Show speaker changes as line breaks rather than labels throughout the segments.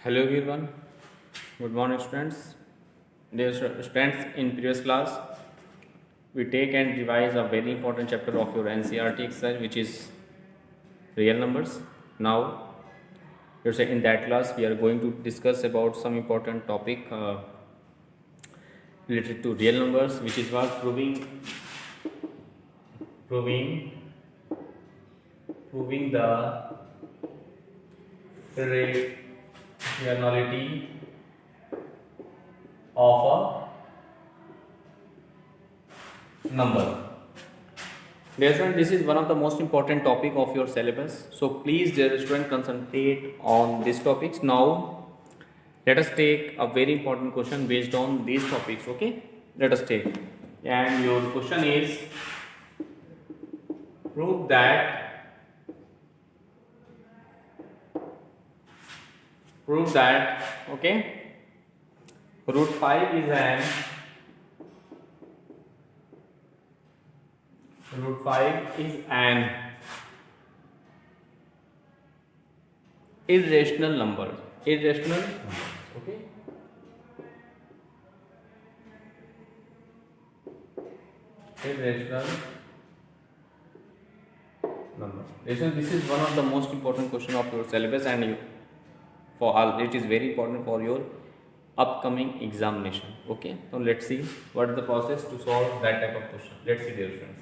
Hello everyone. Good morning students. Dear students, in previous class we take and revise a very important chapter of your NCERT exercise, which is real numbers. Now, let's say in that class we are going to discuss about some important topic related to real numbers, which is what proving the reality of a number. Dear student, this is one of the most important topic of your syllabus. So please, dear student, concentrate on these topics. Now, let us take a very important question based on these topics. Okay, let us take. And your question is prove that okay, root 5 is an irrational number. Okay. Irrational number. This is one of the most important question of your syllabus, and for all it is very important for your upcoming examination. Okay, so let's see what is the process to solve that type of question. Let's see, dear friends.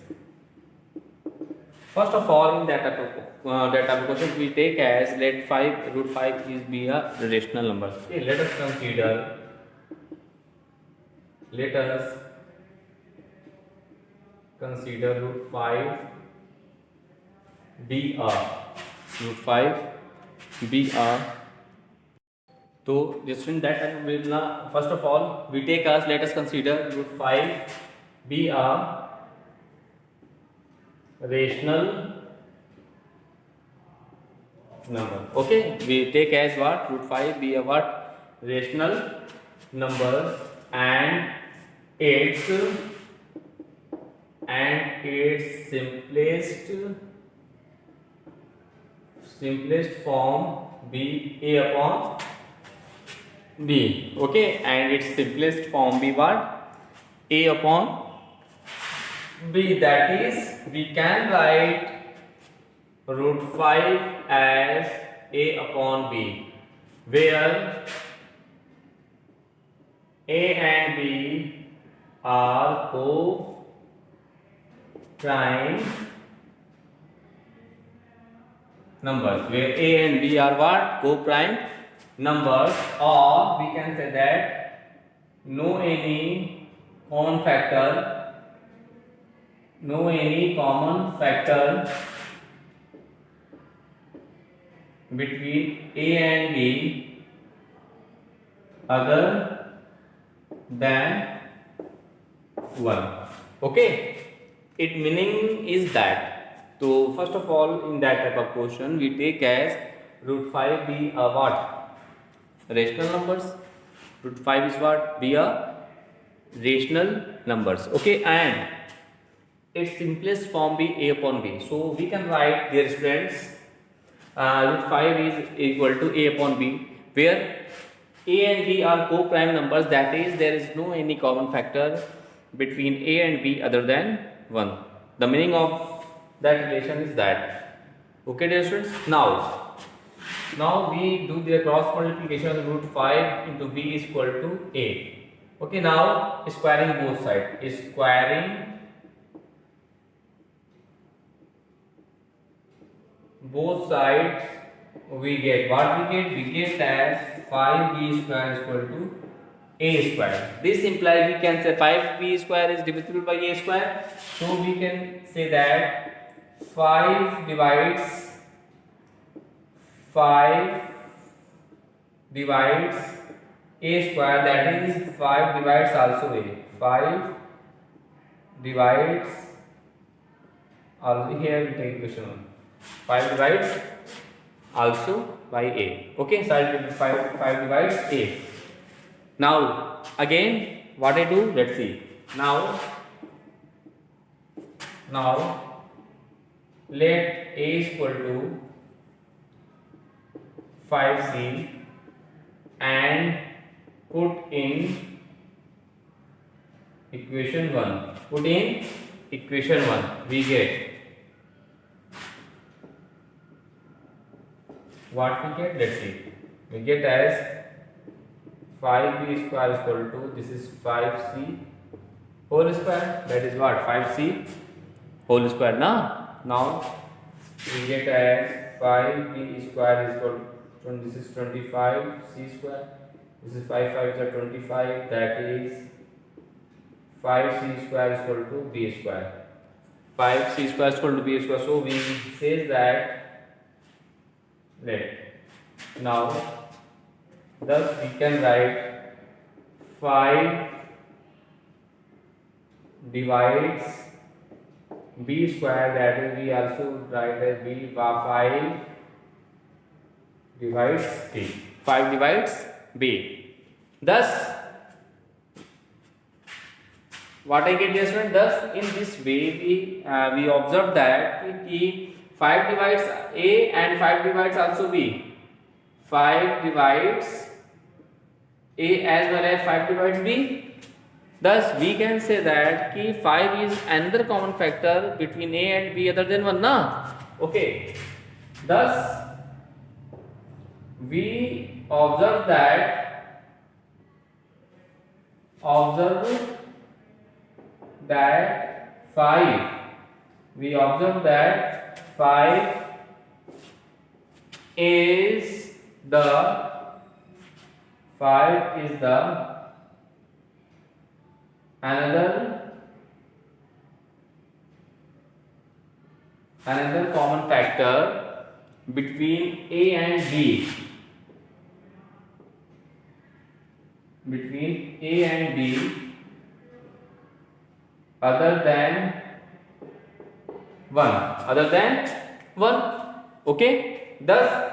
First of all, in that type of question, we take as let root 5 is be a rational number. Okay, let us consider root 5 be a so just in that time will first of all we take as let us consider root 5 be a rational number. Okay, we take as what root 5 be a what rational number, and its simplest form be a upon b. Okay, and its simplest form be what a upon b. That is, we can write root 5 as a upon b, where a and b are co-prime numbers, where a and b are what co-prime numbers, or we can say that no any common factor between a and b other than 1. Okay, it meaning is that, so first of all in that type of question we take as root 5 be a what rational numbers. Root 5 is what be a rational numbers. Okay, and its simplest form be a upon b. So we can write, dear students, root 5 is equal to a upon b, where a and b are co-prime numbers. That is, there is no any common factor between a and b other than 1. The meaning of that relation is that. Okay, dear students, now we do the cross multiplication of root 5 into b is equal to a. Okay, now squaring both sides. We get what we get as 5b square is equal to a square. This implies we can say 5b square is divisible by a square. So we can say that 5 divides a square, that is 5 divides also a. 5 divides also, here we take question 1. 5 divides also by a. Okay, so 5 divides a. Now again what I do, let's see. Now let a is equal to 5c and put in equation 1. Put in equation 1. We get what we get. Let's see. We get as 5b square is equal to, this is 5c whole square, that is what, 5c whole square. Now we get as 5b square is equal to, this is 25c square, this is 5 5 is 25, that is 5c square is equal to b square. 5c square is equal to b square. So we say that, now thus we can write 5 divides b square, that is we also write as b, 5 divides b. 5 divides b. Thus what I get, dear student, thus in this way we observe that 5 divides a and 5 divides also b. 5 divides a as well as 5 divides b. Thus we can say that 5 is another common factor between a and b other than 1, na? Okay. Thus we observe that 5 is the another common factor between a and b, other than 1. Okay. Thus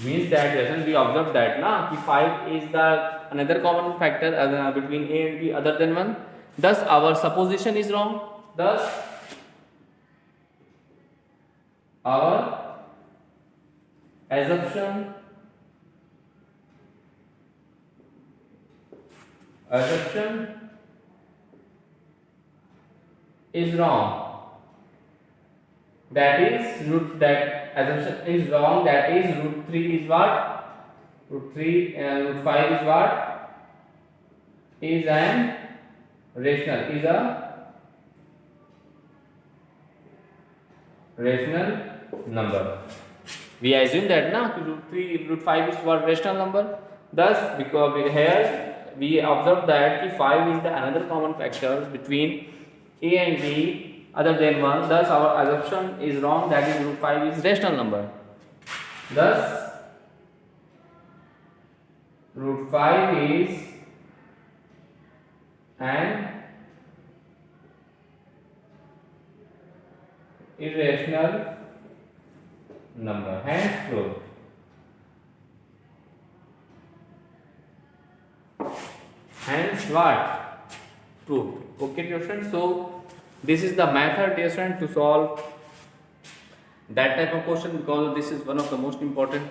means that we observe that 5 is the another common factor between a and b other than 1. Thus our supposition is wrong. Thus our assumption is wrong. That assumption is wrong. That is root 3 is what? Root 5 is what? Is an rational. Is a rational number. We assume that root 5 is what? Rational number. Thus, because here we observe that 5 is the another common factor between a and b other than 1. Thus our assumption is wrong, that is root 5 is rational number. Thus root 5 is an irrational number. Hence proved. Hence what? Proved. Okay, dear friends. So this is the method, dear friend, to solve that type of question, because this is one of the most important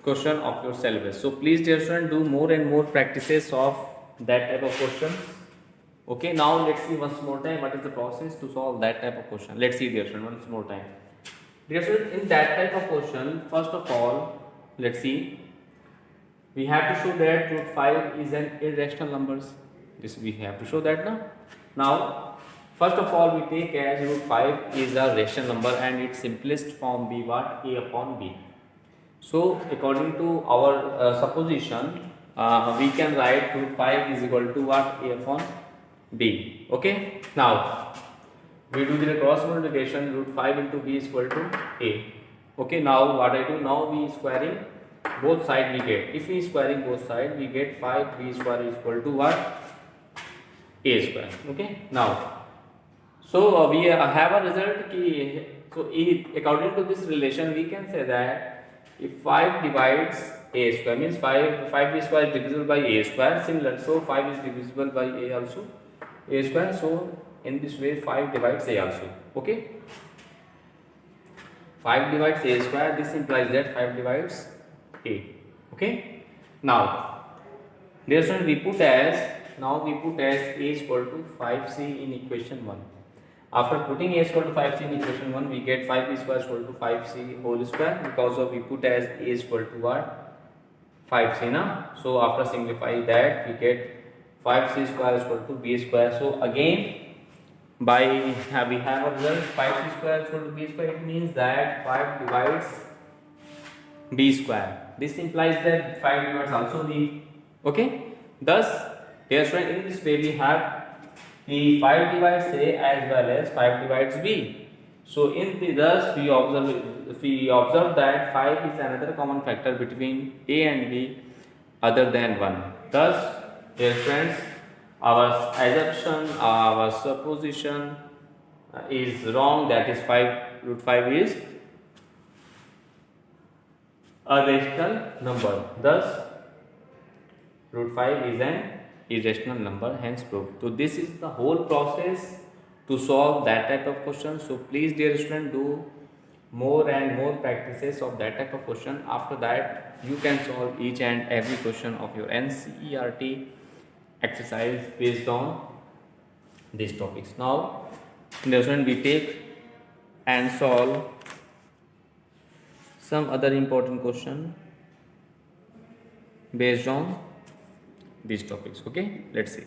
question of your syllabus. So please, dear friend, do more and more practices of that type of question. Okay, now let's see once more time what is the process to solve that type of question. Let's see, dear friend, once more time. Dear friend, in that type of question, first of all, let's see, we have to show that root 5 is an irrational number. This we have to show that now. Now, first of all, we take as root 5 is a rational number and its simplest form be what? A upon b. So, according to our supposition, we can write root 5 is equal to what? A upon b. Okay. Now, we do the cross multiplication. Root 5 into b is equal to a. Okay. Now, what I do? Now, we squaring both sides we get. If we squaring both sides, we get 5b square is equal to what? A square. Okay. Now, so we have a result ki, so according to this relation we can say that if 5 divides a square, means 5b square is divisible by a square. Similar, so 5 is divisible by a also, a square. So in this way 5 divides a also. Okay. 5 divides a square, this implies that 5 divides a. Okay. Now, dear student, we put as a is equal to 5c in equation 1. After putting a is equal to 5c in equation 1, we get 5b square is equal to 5c whole square, because of we put as a is equal to what? 5c na. So after simplify that, we get 5c square is equal to b square. So again, by we have a result 5c square is equal to b square. It means that 5 divides b square. This implies that 5 divides also b. Okay. Thus, dear student, in this way we have the 5 divides a as well as 5 divides b. So in the thus we observe that 5 is another common factor between a and b other than 1. Thus, dear friends, our assumption, our supposition is wrong, that is 5 root 5 is a rational number. Thus, root 5 is an irrational number, hence proved. So this is the whole process to solve that type of question. So please, dear student, do more and more practices of that type of question. After that, you can solve each and every question of your NCERT exercise based on these topics. Now, dear student, we take and solve some other important question based on these topics. Okay, let's see.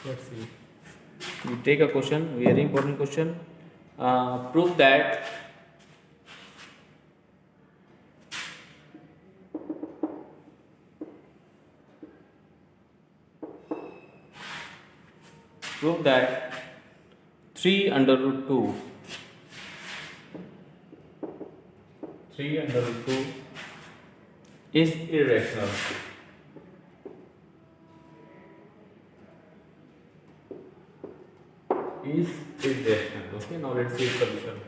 Let's see. We take a question, very important question. Prove that prove that 3 under root 2 is irrational. Is irrational. Okay, now let's see solution.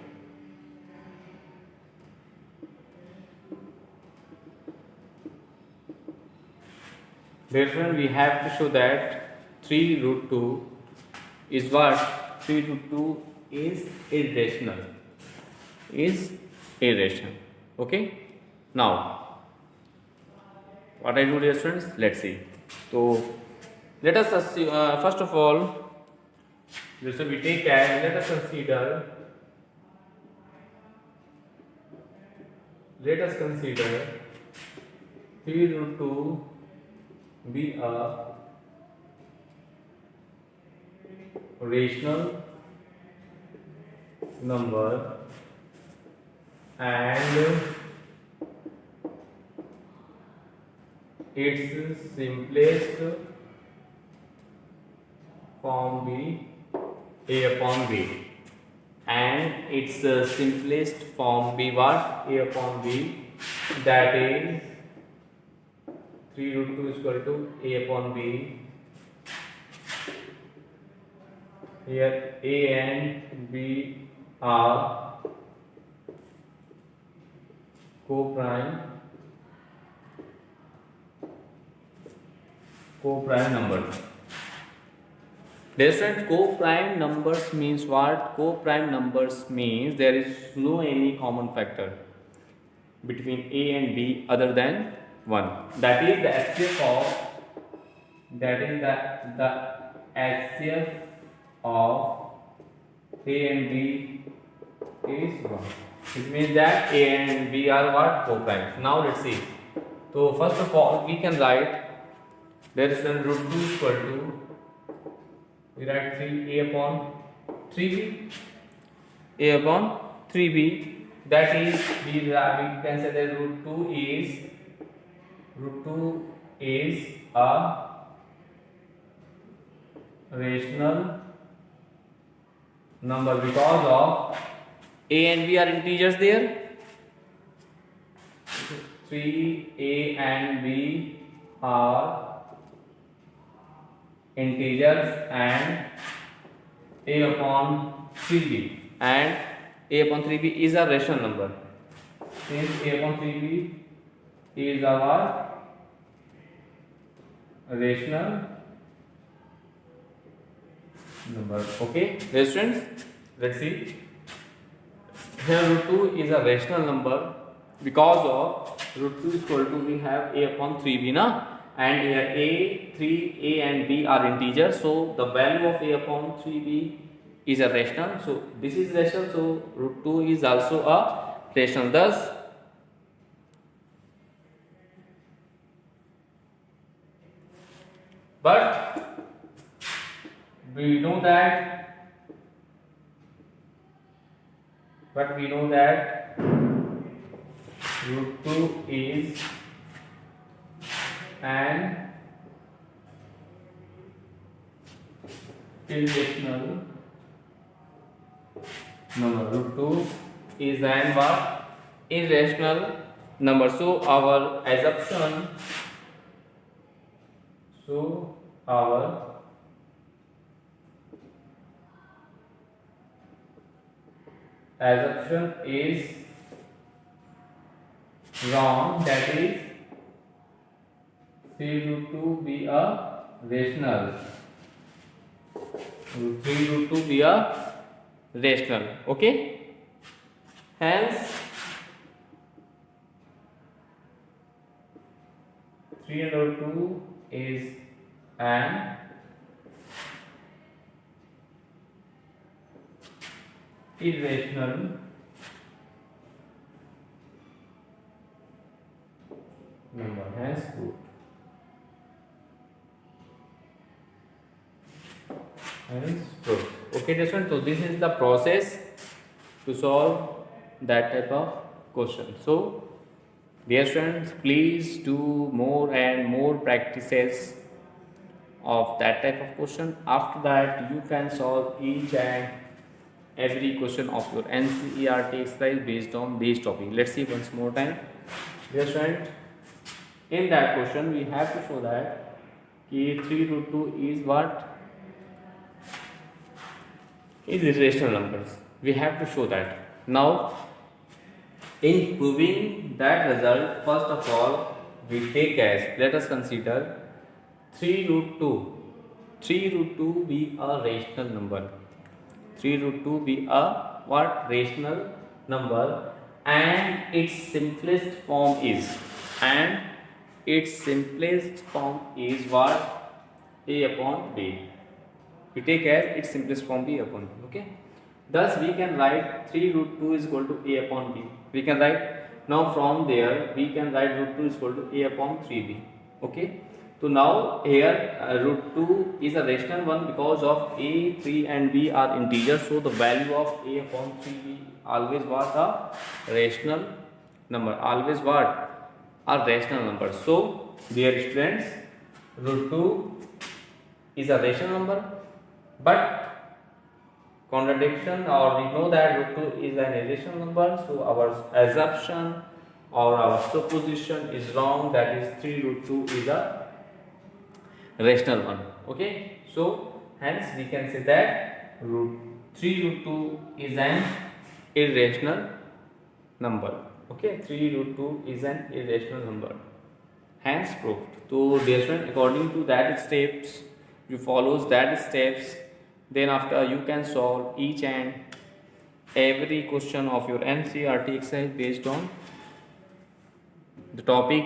Therefore, we have to show that 3 root 2 is what? 3 root 2 is irrational. Is irrational. Okay. Now, what I do, dear students? Let's see. So, let us assume, first of all, so we take as, let us consider 3 root 2 be a rational number and its simplest form be a upon b, and its simplest form be what? A upon b, that is 3 root 2 is equal to a upon b. Here a and b are co-prime numbers. Dear students, co-prime numbers means what? Co-prime numbers means there is no any common factor between a and b other than 1. That is the HCF of a and b is 1. It means that a and b are what? Co-prime. Now let's see. So first of all, we can write there is root 2 is equal to, we write 3a upon 3b, a upon 3b, that is we can say that root 2 is a rational number because of a and b are integers there. 3a and b are integers and a upon 3b, and a upon 3b is a rational number. Since a upon 3b is our rational number. Okay, dear students, let's see. Here root 2 is a rational number because of root 2 is equal to, we have a upon 3b na, and here a, 3a and b are integers, so the value of a upon 3b is a rational, so this is rational, so root 2 is also a rational. Thus but we know that root 2 is an irrational number. Root 2 is an what? Irrational number. So our assumption is wrong, that is 3 root 2 be a rational. 3 root 2 be a rational. Okay, hence 3 and root 2 is an irrational number, hence proved. Okay, dear students, so this is the process to solve that type of question. So dear students, please do more and more practices of that type of question. After that, you can solve each and every question of your NCERT exercise based on this topic. Let's see once more time. Dear student, in that question we have to show that 3 root 2 is what? Is irrational numbers. We have to show that. Now, in proving that result, first of all, we take as, let us consider 3 root 2. 3 root 2 be a rational number. 3 root 2 be a what? Rational number, and its simplest form is what? A upon b. We take as its simplest form b upon b. Okay. Thus we can write 3 root 2 is equal to a upon b. We can write, now from there we can write root 2 is equal to a upon 3b. Okay. So now here root 2 is a rational one because of a, 3 and b are integers. So the value of a upon 3b always what? A rational number. Always what? A rational number. So dear students, root 2 is a rational number, but contradiction, or we know that root 2 is an irrational number, so our assumption or our supposition is wrong, that is 3 root 2 is a rational one. Okay, so hence we can say that 3 root 2 is an irrational number. Okay, 3 root 2 is an irrational number, hence proved. So dear student, according to that steps, you follows that steps, then after you can solve each and every question of your NCERT exercise based on the topic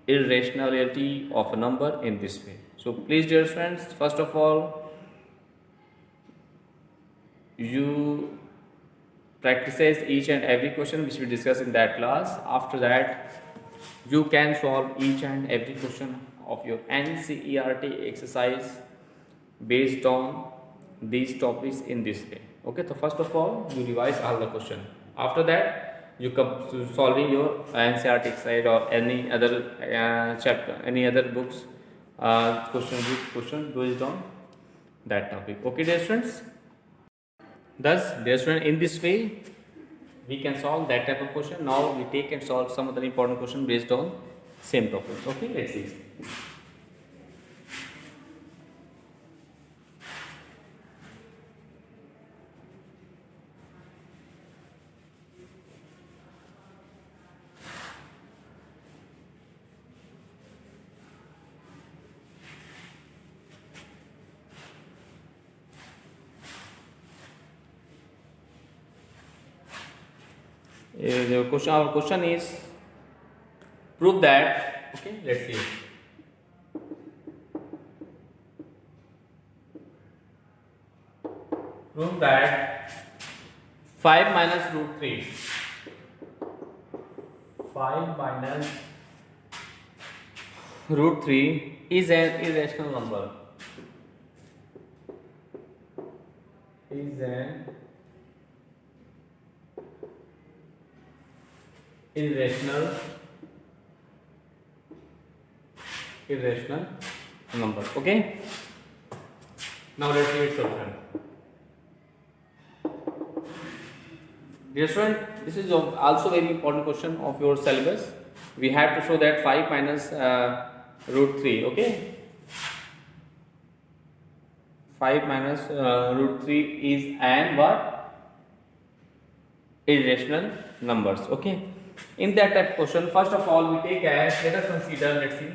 irrationality of a number in this way. So please dear friends, first of all you practices each and every question which we discussed in that class. After that you can solve each and every question of your NCERT exercise based on these topics in this way. Okay, so first of all you revise all the question. After that you come to solving your NCERT exercise or any other chapter, any other books question based on that topic. Okay, dear students. Thus, dear student, in this way we can solve that type of question. Now we take and solve some other important question based on same topic. Okay, let's see. Our question is prove that. Okay, let's see. Prove that 5 minus root 3. 5 minus root 3 is an irrational number. Is an irrational number. Okay, now let's see its solution. Dear student, this is also very important question of your syllabus. We have to show that 5 minus root 3. Okay, 5 minus root 3 is an what? Irrational numbers. Okay, in that type of question, first of all we take as, let us consider, let's see,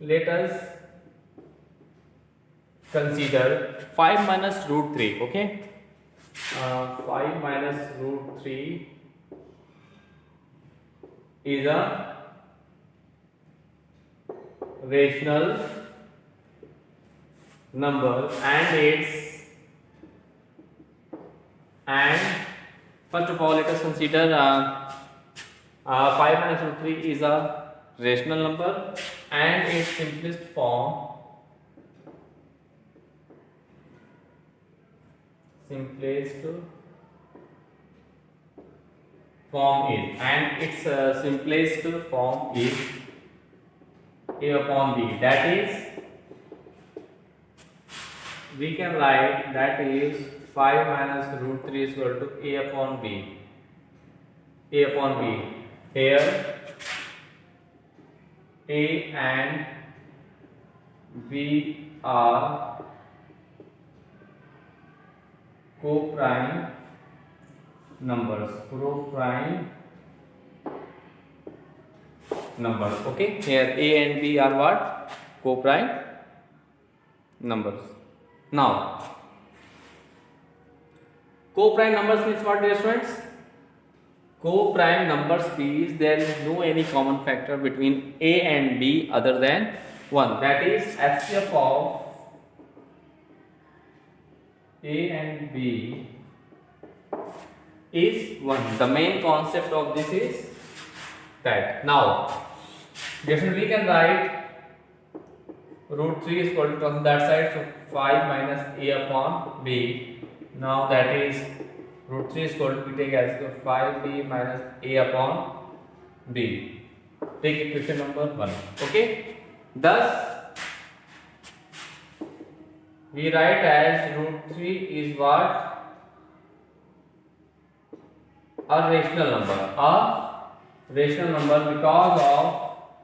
let us consider 5 minus root 3. Okay, 5 minus root 3 is a rational number, and first of all let us consider 5 minus root 3 is a rational number, and its simplest form is, and its simplest form is a upon b. That is, we can write that is 5 minus root 3 is equal to a upon b. A upon b. Here a and b are co-prime numbers. Okay, here a and b are what? Co-prime numbers. Now, co-prime numbers means what, dear students? Co-prime numbers means there is no any common factor between a and b other than 1. That is, FCF of a and b is 1. The main concept of this is that. Now, definitely we can write root 3 is equal to on that side, so 5 minus a upon b. Now that is root 3 is equal to, we take as 5b minus a upon b. Take equation number 1. Okay, thus we write as root 3 is what? A rational number because of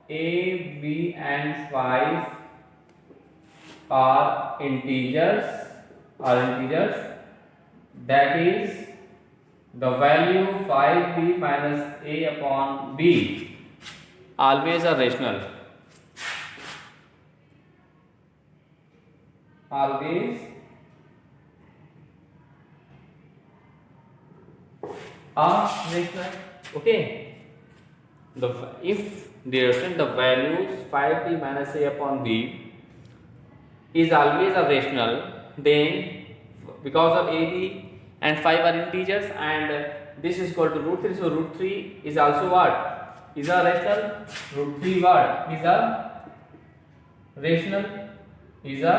a, b and 5 are integers. That is, the value 5b minus a upon b always are rational. Always are rational. Okay, if the values 5b minus a upon b is always a rational, then because of a, b and 5 are integers, and this is equal to root 3, so root 3 is also what? Is a rational. Root 3 what? Is a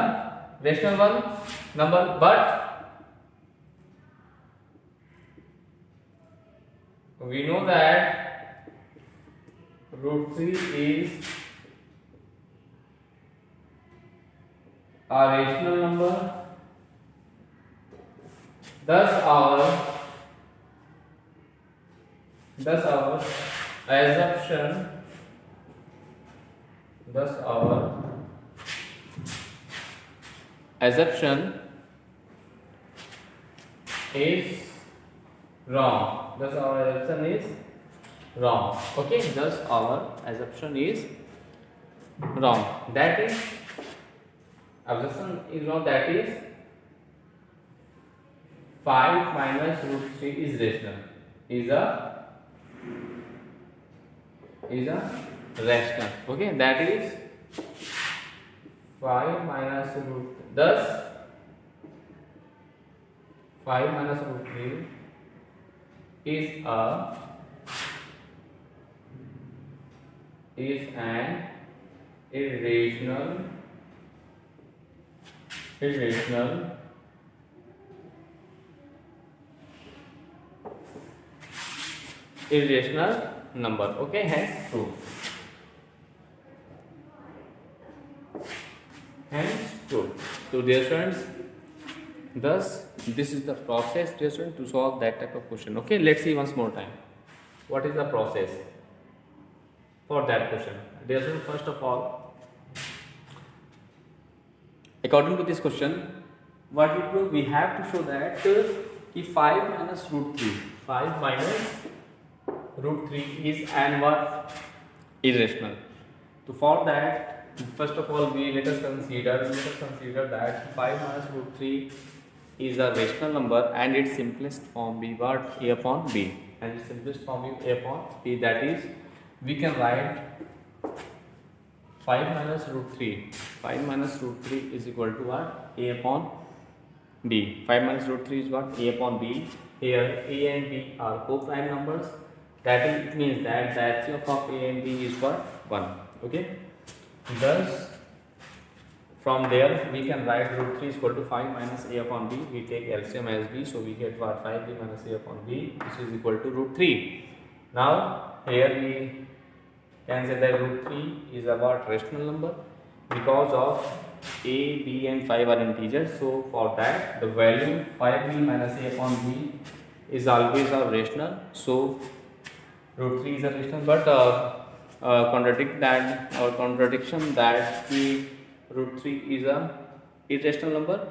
rational one number, but we know that root 3 is a rational number, thus our assumption, is wrong. Thus our assumption is wrong. Okay, thus our assumption is wrong. That is, assumption is wrong. That is 5 minus root 3 is rational. Is a rational. Okay, that is 5 minus root. Thus 5 minus root 3 is an irrational number. Okay, hence true. So dear students, thus this is the process, dear students, to solve that type of question. Okay, let's see once more time. What is the process for that question? Dear students, first of all, according to this question, what we prove, we have to show that if 5 minus root 3, 5 minus root 3 is an what? Irrational. So for that, first of all, let us consider that 5 minus root 3 is a rational number and its simplest form be what? A upon b. And its simplest form is A upon b. That is, we can write 5 minus root 3. 5 minus root 3 is equal to what? A upon b. 5 minus root 3 is what? A upon b. Here a and b are co-prime numbers. That is, it means that the HCF of a and b is what? 1. Okay. Thus, from there we can write root 3 is equal to 5 minus a upon b. We take LCM as b, so we get what? 5b minus a upon b, which is equal to root 3. Now, here we can say that root 3 is a what? Rational number, because of a, b and 5 are integers. So, for that, the value 5b minus a upon b is always a rational. So, root 3 is a rational, but contradiction that the root 3 is a irrational number.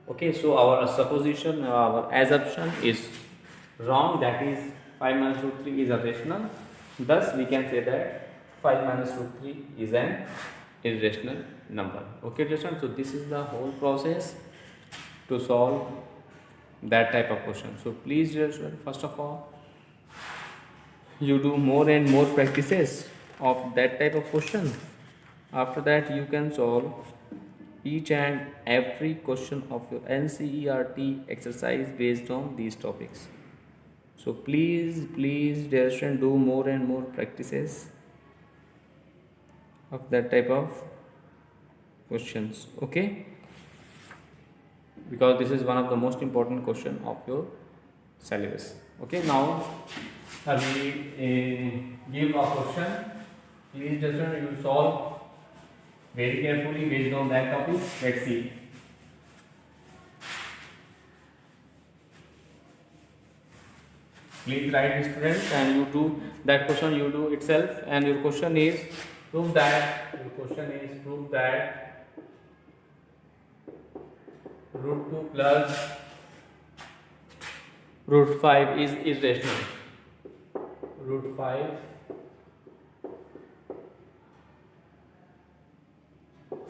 Okay, so our supposition, our assumption is wrong, that is 5 minus root 3 is a rational. Thus we can say that 5 minus root 3 is an irrational number. Okay, so this is the whole process to solve that type of question. So please, first of all, you do more and more practices of that type of question. After that, you can solve each and every question of your NCERT exercise based on these topics. So please, dear student, do more and more practices of that type of questions. Okay, because this is one of the most important question of your syllabus. Okay, now we give a question. Please, just you solve very carefully based on that topic. Let's see. Please write, students, and you do that question. You do itself, and your question is prove that. Root 2 plus root 5 is irrational. Root 5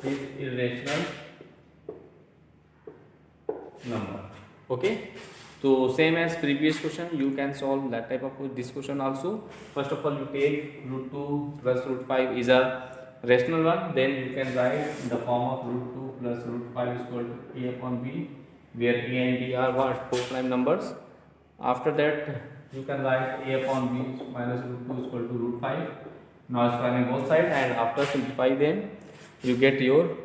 is irrational number. Okay, so same as previous question, you can solve that type of this question also. First of all, you take root 2 plus root 5 is a rational one. Then you can write in the form of root 2 plus root 5 is equal to a upon b, where a and b are what? Co-prime numbers. After that, you can write a upon b minus root 2 is equal to root 5. Now squaring both sides, and after simplify them, you get your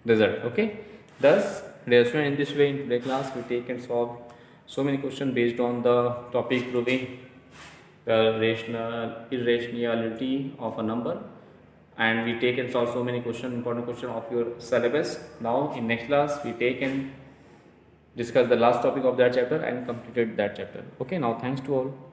result. Okay, thus, in this way, in today's class, we take and solve so many questions based on the topic proving the irrationality of a number and we take and solve so many questions, important question of your syllabus. Now in next class we take and discuss the last topic of that chapter and completed that chapter. Okay, now thanks to all.